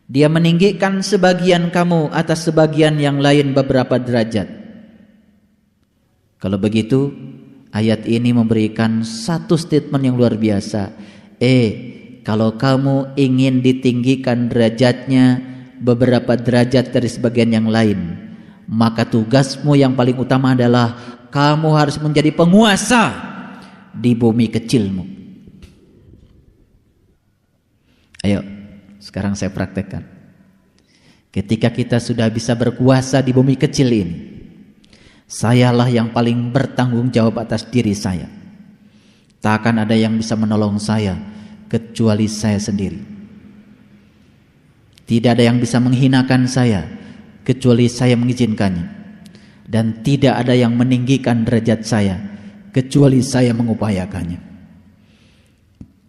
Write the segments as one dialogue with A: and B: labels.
A: Dia meninggikan sebagian kamu atas sebagian yang lain beberapa derajat. Kalau begitu, ayat ini memberikan satu statement yang luar biasa. Kalau kamu ingin ditinggikan derajatnya beberapa derajat dari sebagian yang lain, maka tugasmu yang paling utama adalah kamu harus menjadi penguasa di bumi kecilmu. Ayo, sekarang saya praktekkan. Ketika kita sudah bisa berkuasa di bumi kecil ini, sayalah yang paling bertanggung jawab atas diri saya. Tak akan ada yang bisa menolong saya kecuali saya sendiri. Tidak ada yang bisa menghinakan saya kecuali saya mengizinkannya. Dan tidak ada yang meninggikan derajat saya kecuali saya mengupayakannya.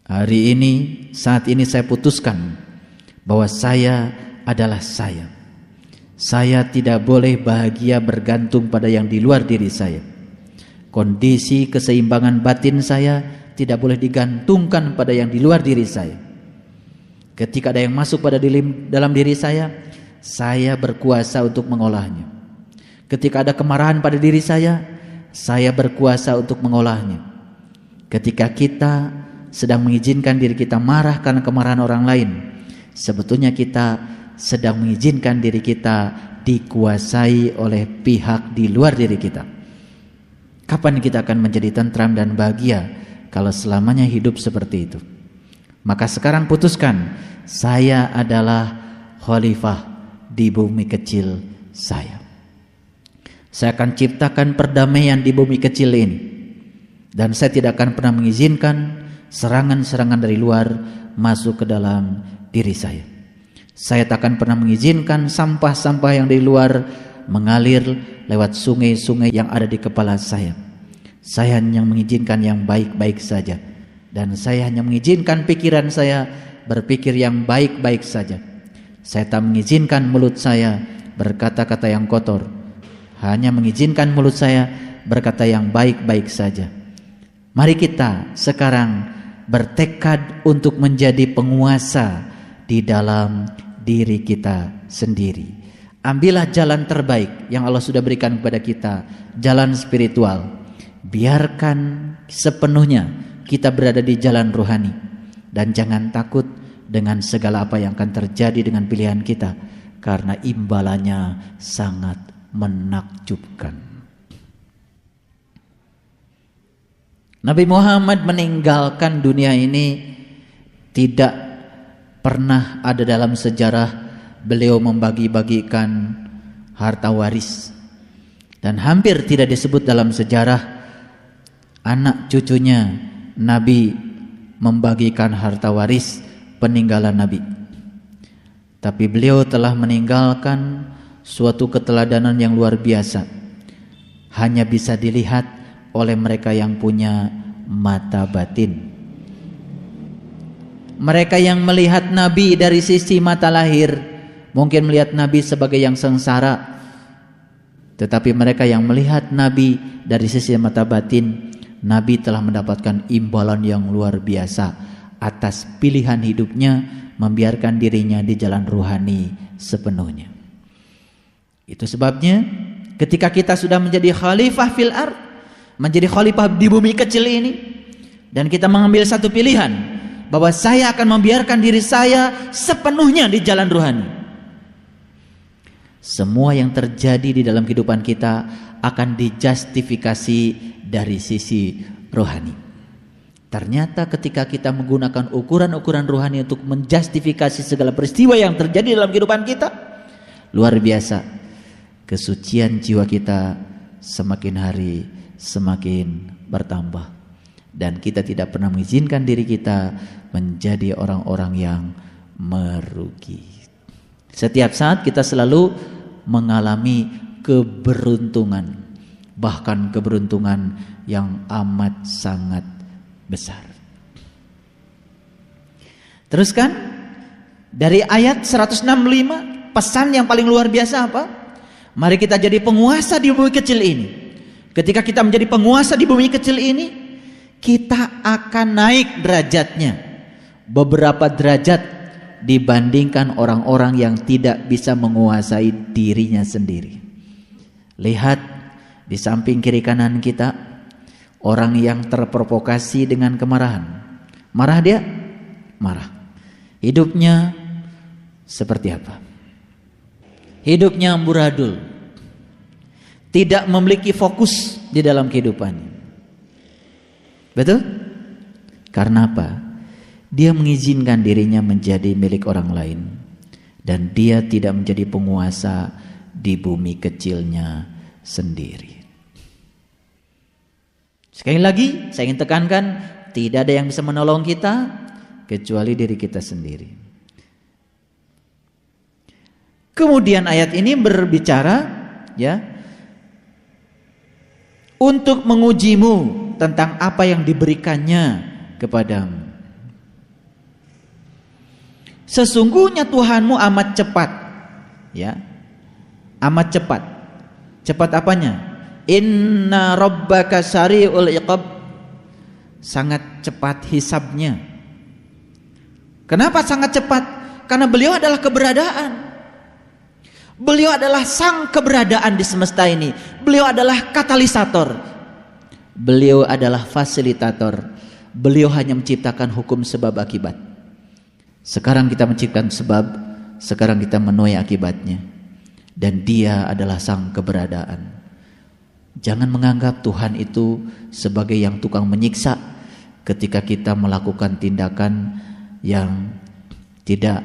A: Hari ini, saat ini saya putuskan bahwa saya adalah saya. Saya tidak boleh bahagia bergantung pada yang di luar diri saya. Kondisi keseimbangan batin saya tidak boleh digantungkan pada yang di luar diri saya. Ketika ada yang masuk pada dalam diri saya berkuasa untuk mengolahnya. Ketika ada kemarahan pada diri saya berkuasa untuk mengolahnya. Ketika kita sedang mengizinkan diri kita marah karena kemarahan orang lain, sebetulnya kita sedang mengizinkan diri kita dikuasai oleh pihak di luar diri kita. Kapan kita akan menjadi tentram dan bahagia kalau selamanya hidup seperti itu? Maka sekarang putuskan, saya adalah khalifah di bumi kecil saya. Saya akan ciptakan perdamaian di bumi kecil ini. Dan saya tidak akan pernah mengizinkan serangan-serangan dari luar masuk ke dalam diri saya. Saya tak akan pernah mengizinkan sampah-sampah yang dari luar mengalir lewat sungai-sungai yang ada di kepala saya. Saya hanya mengizinkan yang baik-baik saja. Dan saya hanya mengizinkan pikiran saya berpikir yang baik-baik saja. Saya tak mengizinkan mulut saya berkata-kata yang kotor. Hanya mengizinkan mulut saya berkata yang baik-baik saja. Mari kita sekarang bertekad untuk menjadi penguasa di dalam diri kita sendiri. Ambillah jalan terbaik yang Allah sudah berikan kepada kita, jalan spiritual. Biarkan sepenuhnya kita berada di jalan rohani. Dan jangan takut dengan segala apa yang akan terjadi dengan pilihan kita, karena imbalannya sangat menakjubkan. Nabi Muhammad meninggalkan dunia ini, tidak pernah ada dalam sejarah beliau membagi-bagikan harta waris. Dan hampir tidak disebut dalam sejarah anak cucunya Nabi membagikan harta waris peninggalan Nabi. Tapi beliau telah meninggalkan suatu keteladanan yang luar biasa. Hanya bisa dilihat oleh mereka yang punya mata batin. Mereka yang melihat Nabi dari sisi mata lahir mungkin melihat Nabi sebagai yang sengsara. Tetapi mereka yang melihat Nabi dari sisi mata batin, Nabi telah mendapatkan imbalan yang luar biasa atas pilihan hidupnya membiarkan dirinya di jalan rohani sepenuhnya. Itu sebabnya ketika kita sudah menjadi khalifah fil ardh, menjadi khalifah di bumi kecil ini, dan kita mengambil satu pilihan bahwa saya akan membiarkan diri saya sepenuhnya di jalan rohani, semua yang terjadi di dalam kehidupan kita akan dijustifikasi dari sisi rohani. Ternyata ketika kita menggunakan ukuran-ukuran rohani untuk menjustifikasi segala peristiwa yang terjadi dalam kehidupan kita, luar biasa, kesucian jiwa kita semakin hari semakin bertambah, dan kita tidak pernah mengizinkan diri kita menjadi orang-orang yang merugi. Setiap saat kita selalu mengalami keberuntungan, bahkan keberuntungan yang amat sangat besar. Teruskan dari ayat 165, pesan yang paling luar biasa apa? Mari kita jadi penguasa di bumi kecil ini. Ketika kita menjadi penguasa di bumi kecil ini, kita akan naik derajatnya beberapa derajat dibandingkan orang-orang yang tidak bisa menguasai dirinya sendiri. Lihat di samping kiri kanan kita, orang yang terprovokasi dengan kemarahan. Marah dia? Marah. Hidupnya seperti apa? Hidupnya amburadul. Tidak memiliki fokus di dalam kehidupannya. Betul? Karena apa? Dia mengizinkan dirinya menjadi milik orang lain, dan dia tidak menjadi penguasa di bumi kecilnya sendiri. Sekali lagi saya ingin tekankan, tidak ada yang bisa menolong kita kecuali diri kita sendiri. Kemudian ayat ini berbicara, ya, untuk mengujimu tentang apa yang diberikannya kepadamu. Sesungguhnya Tuhanmu amat cepat, ya, amat cepat. Cepat apanya? Inna rabbaka sari'ul iqab, sangat cepat hisabnya. Kenapa sangat cepat? Karena beliau adalah keberadaan. Beliau adalah sang keberadaan di semesta ini. Beliau adalah katalisator. Beliau adalah fasilitator. Beliau hanya menciptakan hukum sebab akibat. Sekarang kita menciptakan sebab, sekarang kita menuai akibatnya. Dan dia adalah sang keberadaan. Jangan menganggap Tuhan itu sebagai yang tukang menyiksa ketika kita melakukan tindakan yang tidak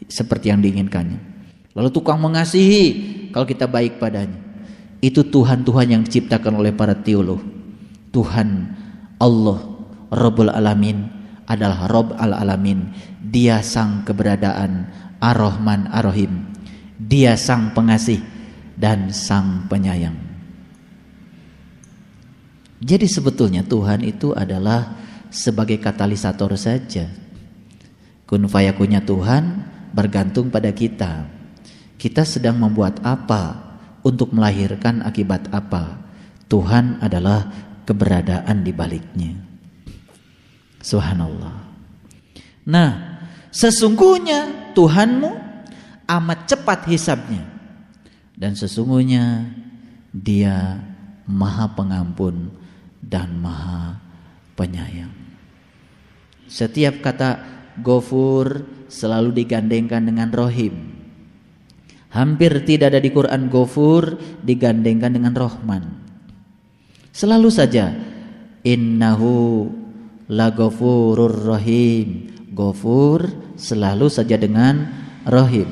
A: seperti yang diinginkannya. Lalu tukang mengasihi kalau kita baik padanya. Itu Tuhan-Tuhan yang diciptakan oleh para teolog. Tuhan Allah Rabbul Alamin adalah Rabb al-Alamin. Dia sang keberadaan, Ar-Rahman Ar-Rahim. Dia sang pengasih dan sang penyayang. Jadi sebetulnya Tuhan itu adalah sebagai katalisator saja. Kun fayakunnya Tuhan bergantung pada kita. Kita sedang membuat apa untuk melahirkan akibat apa? Tuhan adalah keberadaan di baliknya. Subhanallah. Nah, sesungguhnya Tuhanmu amat cepat hisabnya, dan sesungguhnya Dia Maha Pengampun dan Maha Penyayang. Setiap kata Ghafur selalu digandengkan dengan Rahim. Hampir tidak ada di Quran Ghafur digandengkan dengan Rahman. Selalu saja innahu laghafurur rahim. Ghafur selalu saja dengan Rahim.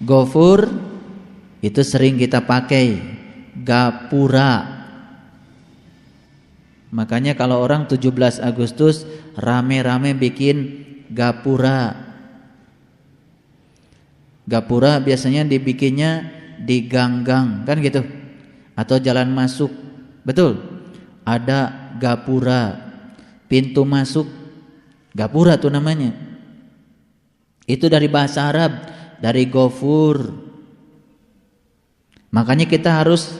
A: Ghafur itu sering kita pakai gapura. Makanya kalau orang 17 Agustus rame-rame bikin gapura. Gapura biasanya dibikinnya di gang-gang, kan gitu, atau jalan masuk. Betul, ada gapura, pintu masuk, gapura tuh namanya. Itu dari bahasa Arab, dari Ghafur. Makanya kita harus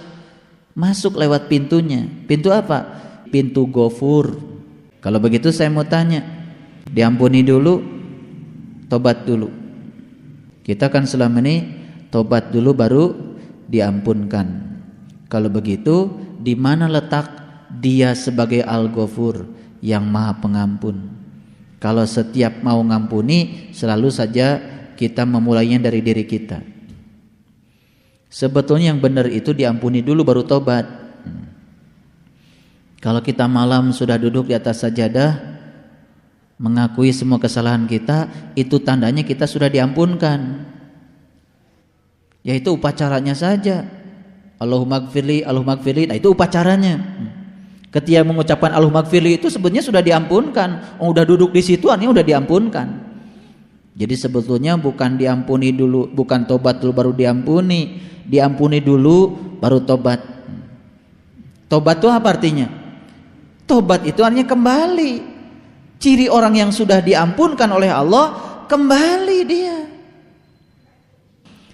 A: masuk lewat pintunya. Pintu apa? Pintu Ghafur. Kalau begitu saya mau tanya, diampuni dulu, tobat dulu. Kita kan selama ini tobat dulu baru diampunkan. Kalau begitu, di mana letak Dia sebagai Al-Ghafur yang Maha Pengampun? Kalau setiap mau ngampuni, selalu saja kita memulainya dari diri kita. Sebetulnya yang benar itu diampuni dulu baru tobat. Kalau kita malam sudah duduk di atas sajadah, mengakui semua kesalahan kita, itu tandanya kita sudah diampunkan. Yaitu upacaranya saja. Allahumma gfirli, Allahumma gfirli. Nah itu upacaranya. Ketika mengucapkan Allahumma gfirli itu sebetulnya sudah diampunkan. Udah duduk di situ, artinya udah diampunkan. Jadi sebetulnya bukan diampuni dulu, bukan tobat dulu baru diampuni. Diampuni dulu baru tobat. Tobat itu apa artinya? Tobat itu artinya kembali. Ciri orang yang sudah diampunkan oleh Allah, kembali dia.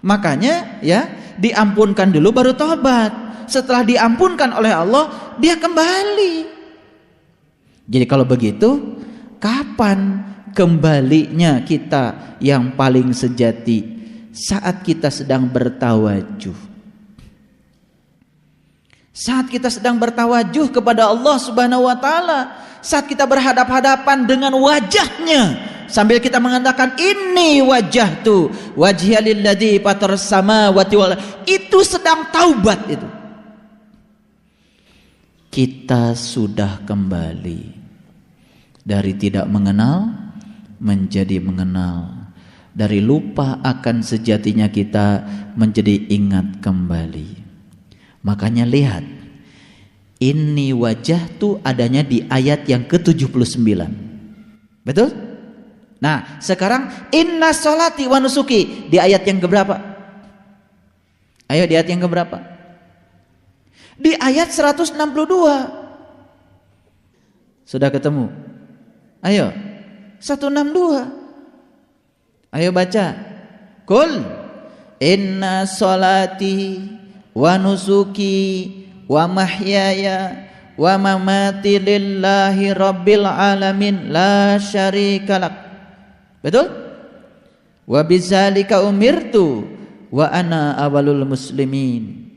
A: Makanya ya, diampunkan dulu baru tobat. Setelah diampunkan oleh Allah, dia kembali. Jadi kalau begitu, kapan kembalinya kita yang paling sejati saat kita sedang bertawajuh. Saat kita sedang bertawajuh kepada Allah Subhanahu wa taala, saat kita berhadap-hadapan dengan wajahnya, sambil kita mengatakan ini wajhatu wajhiya lilladzi fataras samawati wal, itu sedang taubat itu. Kita sudah kembali dari tidak mengenal menjadi mengenal, dari lupa akan sejatinya kita menjadi ingat kembali. Makanya lihat, ini wajah tuh adanya di ayat yang ke-79. Betul? Nah, sekarang inna sholati wa nusuki di ayat yang keberapa? Ayo, di ayat yang keberapa? Di ayat 162. Sudah ketemu? Ayo, 162. Ayo baca. Qul inna sholati wa nusuki wa mahyaya wa mamati lillahi rabbil alamin la syarikalak. Betul? Wa bidzalika umirtu wa ana awalul muslimin.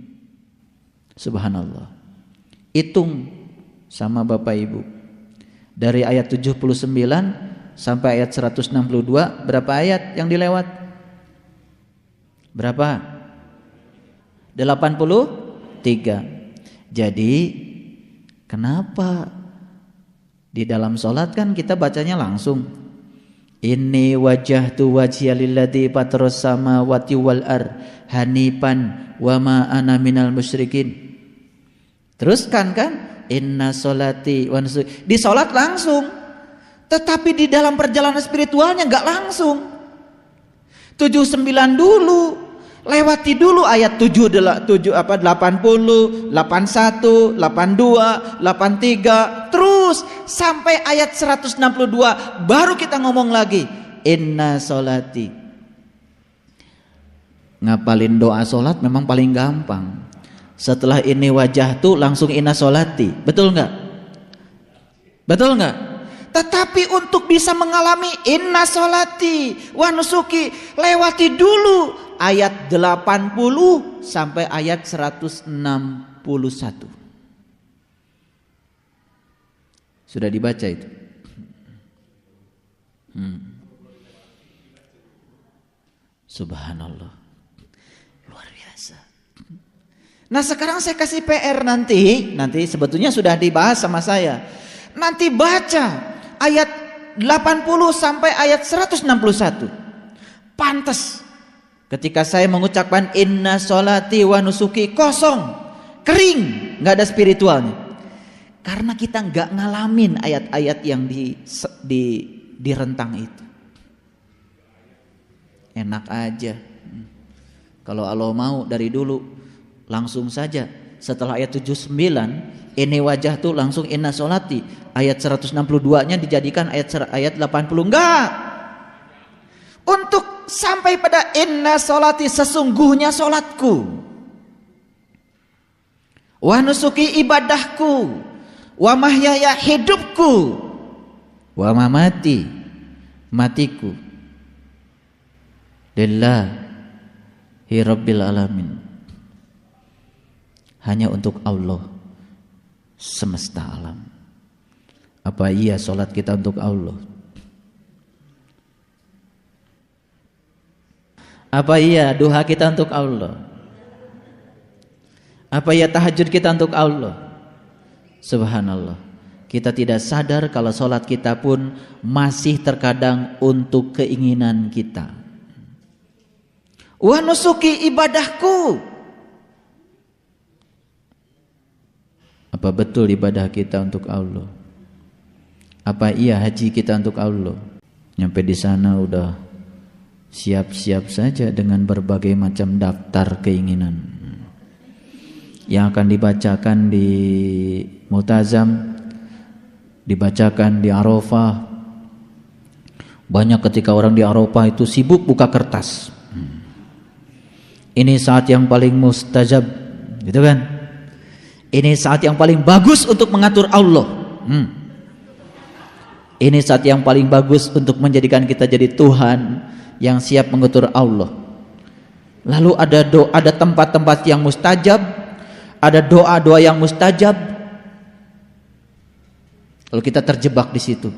A: Subhanallah. Hitung sama Bapak Ibu. Dari ayat 79 sampai ayat 162, berapa ayat yang dilewat? Berapa? 83. Jadi kenapa di dalam sholat kan kita bacanya langsung, inni wajjahtu wajhiya lilladzi fataras samawati wal ar hanifan wa ma ana minal musyrikin. Teruskan kan? Inna sholati wa nusuki. Di sholat langsung, tetapi di dalam perjalanan spiritualnya enggak langsung. 79 dulu, lewati dulu ayat 80, 81, 82, 83, terus sampai ayat 162 baru kita ngomong lagi inna sholati. Ngapalin doa sholat memang paling gampang. Setelah ini wajah tuh langsung inna sholati. Betul enggak? Betul enggak? Tetapi untuk bisa mengalami inna sholati wa nusuki, lewati dulu ayat 80 sampai ayat 161. Sudah dibaca itu? Subhanallah. Luar biasa. Nah, sekarang saya kasih PR nanti sebetulnya sudah dibahas sama saya. Nanti baca ayat 80 sampai ayat 161. Pantas ketika saya mengucapkan inna sholati wa nusuki kosong, kering, nggak ada spiritualnya. Karena kita nggak ngalamin ayat-ayat yang di rentang itu. Enak aja. Kalau Allah mau dari dulu langsung saja setelah ayat 79 ini wajah tuh langsung inna sholati, ayat 162-nya dijadikan ayat 80. Enggak. Untuk sampai pada inna sholati, sesungguhnya sholatku, wa nusuki ibadahku, wa mahyaya hidupku, wa mamati matiku, lillahi rabbil alamin, hanya untuk Allah semesta alam. Apa iya sholat kita untuk Allah? Apa iya duha kita untuk Allah? Apa iya tahajud kita untuk Allah? Subhanallah. Kita tidak sadar kalau sholat kita pun masih terkadang untuk keinginan kita. Wa nusuki ibadahku. Apa betul ibadah kita untuk Allah? Apa iya haji kita untuk Allah? Nyampe di sana udah siap-siap saja dengan berbagai macam daftar keinginan yang akan dibacakan di Multazam, dibacakan di Arafah. Banyak ketika orang di Arafah itu sibuk buka kertas. Ini saat yang paling mustajab, gitu kan? Ini saat yang paling bagus untuk mengatur Allah. Ini saat yang paling bagus untuk menjadikan kita jadi Tuhan yang siap mengatur Allah. Lalu ada tempat-tempat yang mustajab, ada doa-doa yang mustajab. Lalu kita terjebak di situ.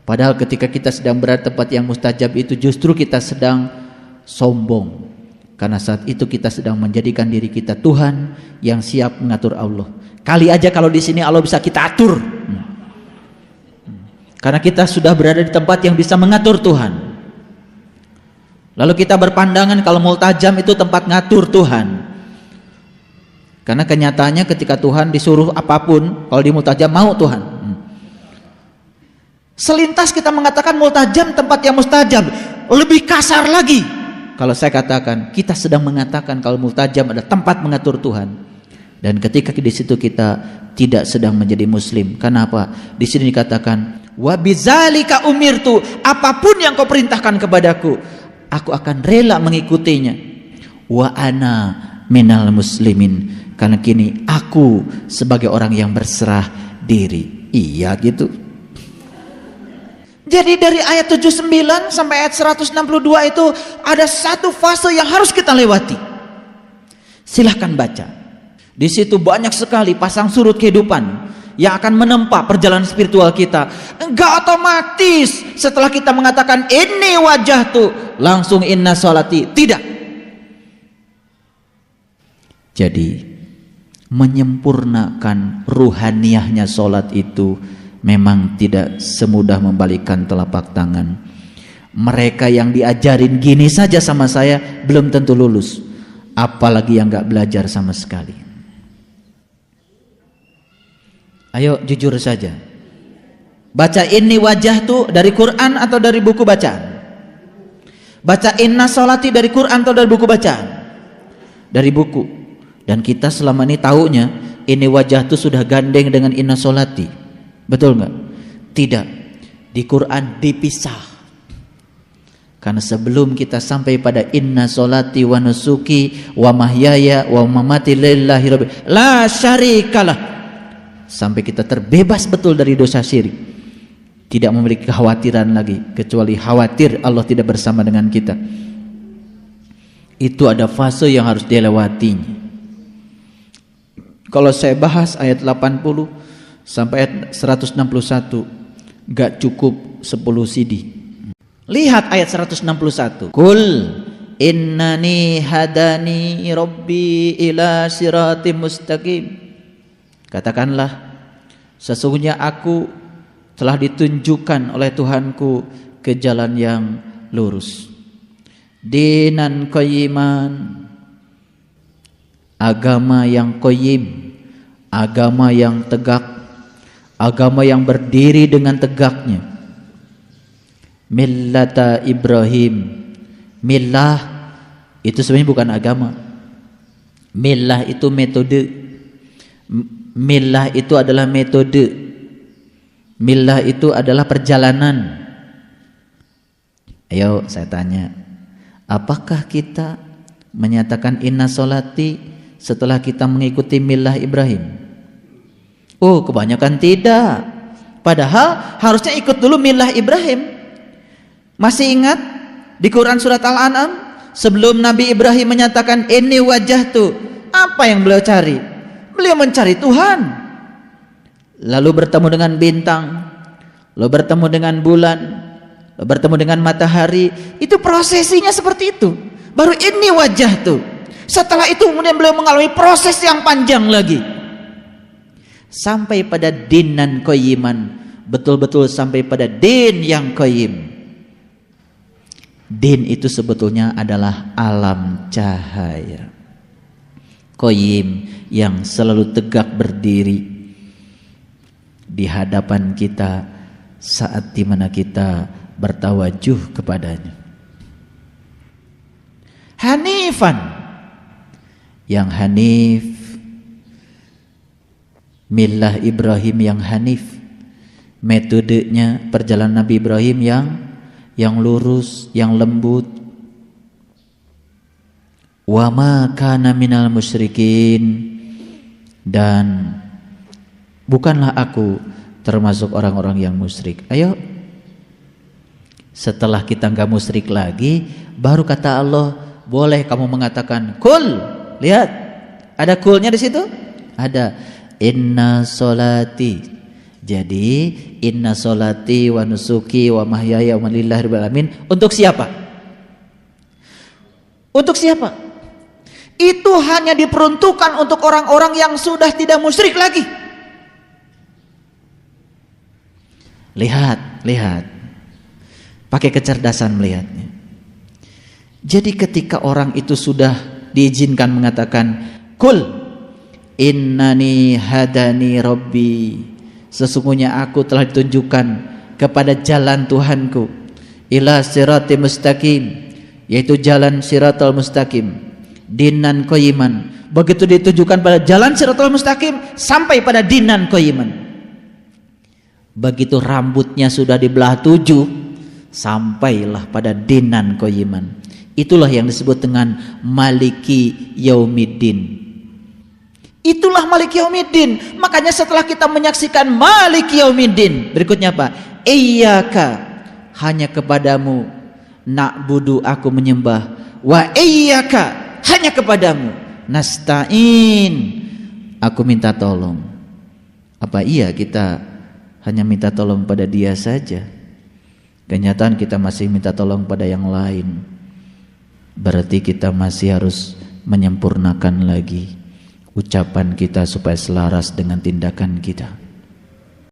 A: Padahal ketika kita sedang berada di tempat yang mustajab itu justru kita sedang sombong. Karena saat itu kita sedang menjadikan diri kita Tuhan yang siap mengatur Allah. Kali aja kalau di sini Allah bisa kita atur. Karena kita sudah berada di tempat yang bisa mengatur Tuhan. Lalu kita berpandangan kalau multajam itu tempat ngatur Tuhan. Karena kenyataannya ketika Tuhan disuruh apapun, kalau di multajam mau Tuhan. Selintas kita mengatakan multajam tempat yang mustajab. Lebih kasar lagi kalau saya katakan kita sedang mengatakan kalau multajam adalah tempat mengatur Tuhan. Dan ketika di situ kita tidak sedang menjadi muslim. Kenapa? Di sini dikatakan wa bizalika umirtu, apapun yang kau perintahkan kepadaku aku akan rela mengikutinya. Wa ana minal muslimin, karena kini aku sebagai orang yang berserah diri. Iya gitu. Jadi dari ayat 79 sampai ayat 162 itu ada satu fase yang harus kita lewati. Silahkan baca. Di situ banyak sekali pasang surut kehidupan yang akan menempa perjalanan spiritual kita. Enggak otomatis setelah kita mengatakan ini wajah tuh langsung inna sholati. Tidak. Jadi menyempurnakan ruhaniyahnya sholat itu memang tidak semudah membalikkan telapak tangan. Mereka yang diajarin gini saja sama saya belum tentu lulus, apalagi yang gak belajar sama sekali. Ayo jujur saja, baca ini wajah tuh dari Quran atau dari buku bacaan? Baca inna sholati dari Quran atau dari buku bacaan? Dari buku. Dan kita selama ini taunya ini wajah tuh sudah gandeng dengan inna sholati. Betul nggak? Tidak. Di Quran dipisah. Karena sebelum kita sampai pada inna sholati wa nusuki wa mahyaya wa mamati lillahi rabbil la syarikalah, sampai kita terbebas betul dari dosa syirik, tidak memiliki kekhawatiran lagi kecuali khawatir Allah tidak bersama dengan kita. Itu ada fase yang harus dilewatinya. Kalau saya bahas ayat 80 sampai ayat 161 gak cukup 10 CD. Lihat ayat 161. Kul innani hadani rabbi ila siratim mustaqim. Katakanlah, sesungguhnya aku telah ditunjukkan oleh Tuhanku ke jalan yang lurus. Dinan qayyiman, agama yang qayyim, agama yang tegak, agama yang berdiri dengan tegaknya. Millata Ibrahim. Millah itu sebenarnya bukan agama. Millah itu metode. Millah itu adalah metode. Millah itu adalah perjalanan. Ayo saya tanya, apakah kita menyatakan inna sholati setelah kita mengikuti millah Ibrahim? Oh, kebanyakan tidak. Padahal harusnya ikut dulu millah Ibrahim. Masih ingat di Quran surat Al-An'am sebelum Nabi Ibrahim menyatakan ini wajah tuh, apa yang beliau cari? Beliau mencari Tuhan. Lalu bertemu dengan bintang, lalu bertemu dengan bulan, lalu bertemu dengan matahari. Itu prosesinya seperti itu. Baru ini wajah tuh. Setelah itu kemudian beliau mengalami proses yang panjang lagi sampai pada dinan qayyiman, betul-betul sampai pada din yang qayyim. Din itu sebetulnya adalah alam cahaya, qayyim yang selalu tegak berdiri di hadapan kita saat dimana kita bertawajuh kepadanya. Hanifan, yang hanif, millah Ibrahim yang hanif, metodenya perjalanan Nabi Ibrahim yang lurus, yang lembut. Wa ma kana minal musyrikin, dan bukanlah aku termasuk orang-orang yang musyrik. Ayo, setelah kita nggak musyrik lagi, baru kata Allah, boleh kamu mengatakan kul. Lihat, ada kulnya di situ? Ada. Inna solati. Jadi inna solati wa nusuki wa mahyaya wa lillahi rabbil alamin. Untuk siapa? Untuk siapa? Itu hanya diperuntukkan untuk orang-orang yang sudah tidak musyrik lagi. Lihat, lihat. Pakai kecerdasan melihatnya. Jadi ketika orang itu sudah diizinkan mengatakan kul innani hadani rabbi, sesungguhnya aku telah ditunjukkan kepada jalan Tuhanku, ila sirati mustaqim, yaitu jalan siratal mustaqim, dinan qayyiman. Begitu ditunjukkan pada jalan siratal mustaqim sampai pada dinan qayyiman, begitu rambutnya sudah dibelah 7, sampailah pada dinan qayyiman. Itulah yang disebut dengan maliki yaumiddin. Itulah maliki yaumiddin. Makanya setelah kita menyaksikan maliki yaumiddin, berikutnya apa? Iyyaka, hanya kepadamu na'budu, aku menyembah. Wa iyyaka, hanya kepadamu nasta'in, aku minta tolong. Apa iya kita hanya minta tolong pada Dia saja? Kenyataan kita masih minta tolong pada yang lain. Berarti kita masih harus menyempurnakan lagi ucapan kita supaya selaras dengan tindakan kita.